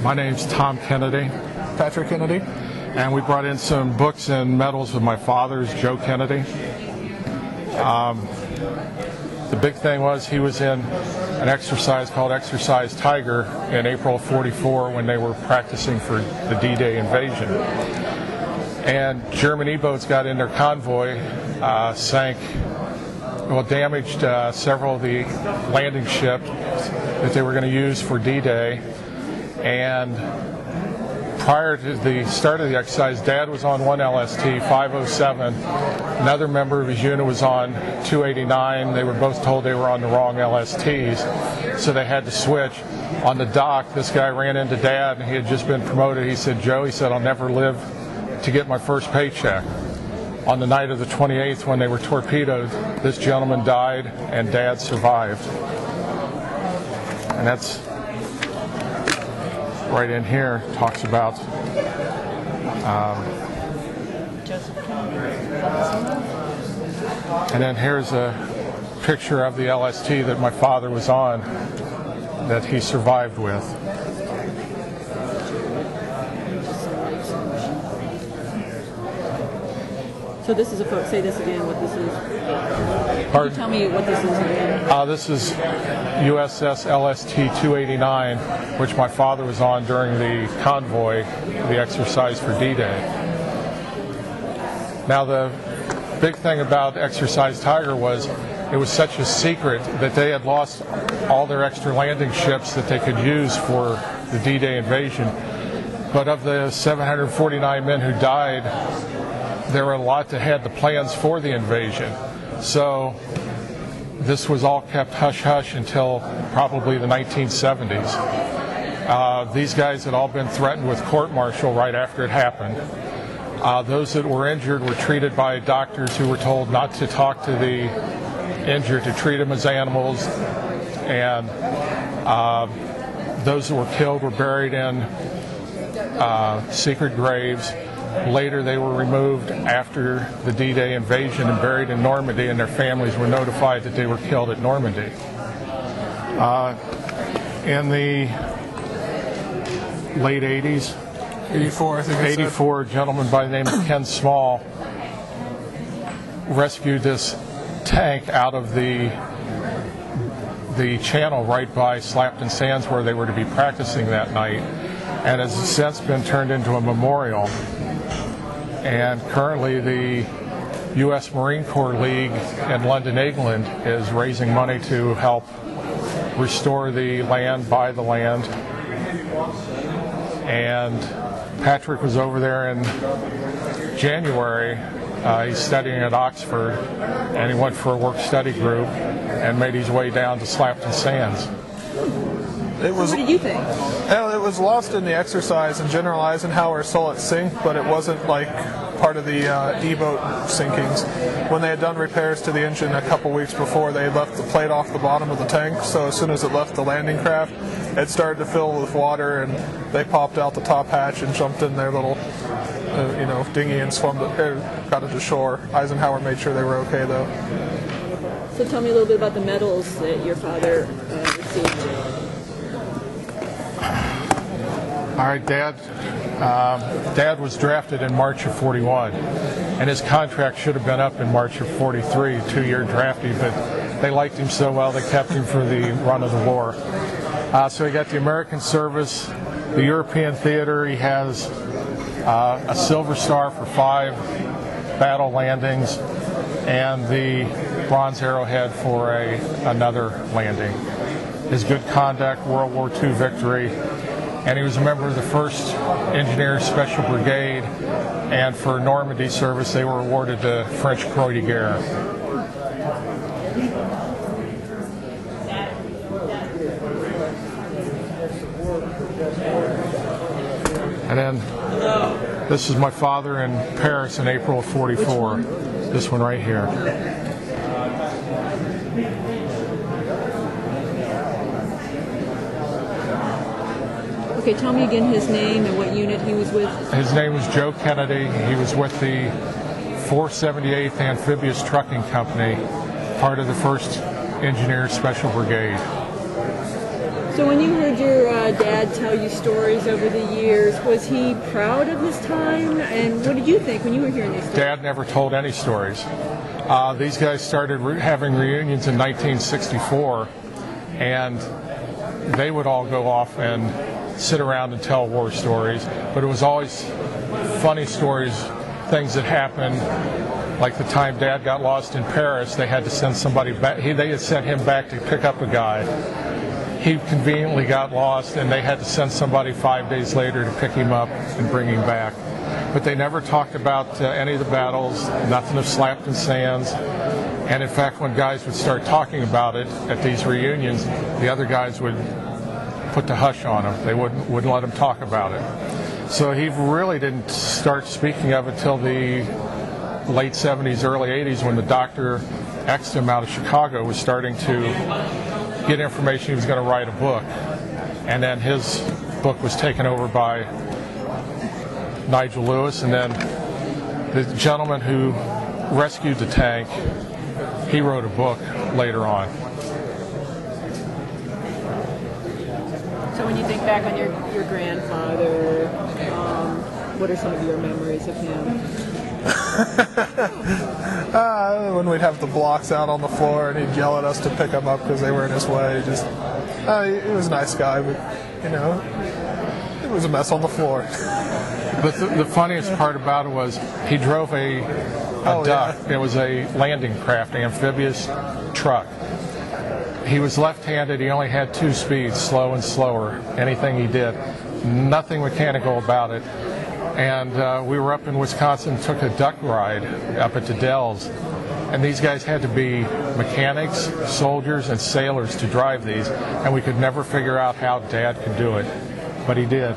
My name's Tom Kennedy. Patrick Kennedy. And we brought in some books and medals of my father's, Joe Kennedy. The big thing was he was in an exercise called Exercise Tiger in April of '44 when they were practicing for the D-Day invasion. And German E-boats got in their convoy, damaged several of the landing ships that they were going to use for D-Day. And prior to the start of the exercise, Dad was on one LST, 507. Another member of his unit was on 289. They were both told they were on the wrong LSTs, so they had to switch. On the dock, this guy ran into Dad, and he had just been promoted. He said, "Joe," he said, "I'll never live to get my first paycheck." On the night of the 28th, when they were torpedoed, this gentleman died, and Dad survived. And that's right in here, talks about and then here's a picture of the LST that my father was on that he survived with. So this is a photo. Say this again, what this is. Pardon? Can you tell me what this is again? This is USS LST289, which my father was on during the convoy, the exercise for D-Day. Now the big thing about Exercise Tiger was it was such a secret that they had lost all their extra landing ships that they could use for the D-Day invasion. But of the 749 men who died, there were a lot that had the plans for the invasion. So this was all kept hush-hush until probably the 1970s. These guys had all been threatened with court-martial right after it happened. Those that were injured were treated by doctors who were told not to talk to the injured, to treat them as animals. And those that were killed were buried in secret graves. Later, they were removed after the D-Day invasion and buried in Normandy, and their families were notified that they were killed at Normandy. In the late 80s, 84, I think. 84, a gentleman by the name of Ken Small rescued this tank out of the channel right by Slapton Sands where they were to be practicing that night, and has since been turned into a memorial. And currently the U.S. Marine Corps League in London, England is raising money to help restore the land, buy the land. And Patrick was over there in January. He's studying at Oxford, and he went for a work-study group and made his way down to Slapton Sands. What did you think? It was lost in the exercise, and General Eisenhower saw it sink, but it wasn't like part of the E-boat sinkings. When they had done repairs to the engine a couple weeks before, they had left the plate off the bottom of the tank, so as soon as it left the landing craft, it started to fill with water, and they popped out the top hatch and jumped in their little dinghy and got it to shore. Eisenhower made sure they were okay, though. So tell me a little bit about the medals that your father received. All right, Dad was drafted in March of '41, and his contract should have been up in March of '43, 2-year drafting, but they liked him so well they kept him for the run of the war. So he got the American service, the European theater. He has a Silver Star for 5 battle landings, and the Bronze Arrowhead for another landing. His good conduct, World War II victory. And he was a member of the 1st Engineers Special Brigade, and for Normandy service they were awarded the French Croix de Guerre. And then this is my father in Paris in April of '44. This one right here. Okay, tell me again his name and what unit he was with. His name was Joe Kennedy. He was with the 478th Amphibious Trucking Company, part of the 1st Engineers Special Brigade. So when you heard your dad tell you stories over the years, was he proud of his time? And what did you think when you were hearing these stories? Dad never told any stories. These guys started having reunions in 1964, and they would all go off and sit around and tell war stories, but it was always funny stories, things that happened, like the time Dad got lost in Paris. They had to send somebody back. They had sent him back to pick up a guy. He conveniently got lost, and they had to send somebody 5 days later to pick him up and bring him back. But they never talked about any of the battles, nothing of Slapton Sands. And in fact, when guys would start talking about it at these reunions, the other guys would put the hush on them. They wouldn't let him talk about it. So he really didn't start speaking of it till the late 70s, early 80s, when the doctor Exton out of Chicago was starting to get information he was going to write a book. And then his book was taken over by Nigel Lewis, and then the gentleman who rescued the tank, he wrote a book later on. So when you think back on your grandfather, what are some of your memories of him? When we'd have the blocks out on the floor and he'd yell at us to pick them up because they were in his way. He was a nice guy, but, it was a mess on the floor. But the funniest part about it was he drove a duck. Yeah. It was a landing craft, amphibious truck. He was left-handed. He only had 2 speeds, slow and slower, anything he did. Nothing mechanical about it. And we were up in Wisconsin, took a duck ride up at the Dells. And these guys had to be mechanics, soldiers, and sailors to drive these. And we could never figure out how Dad could do it. But he did.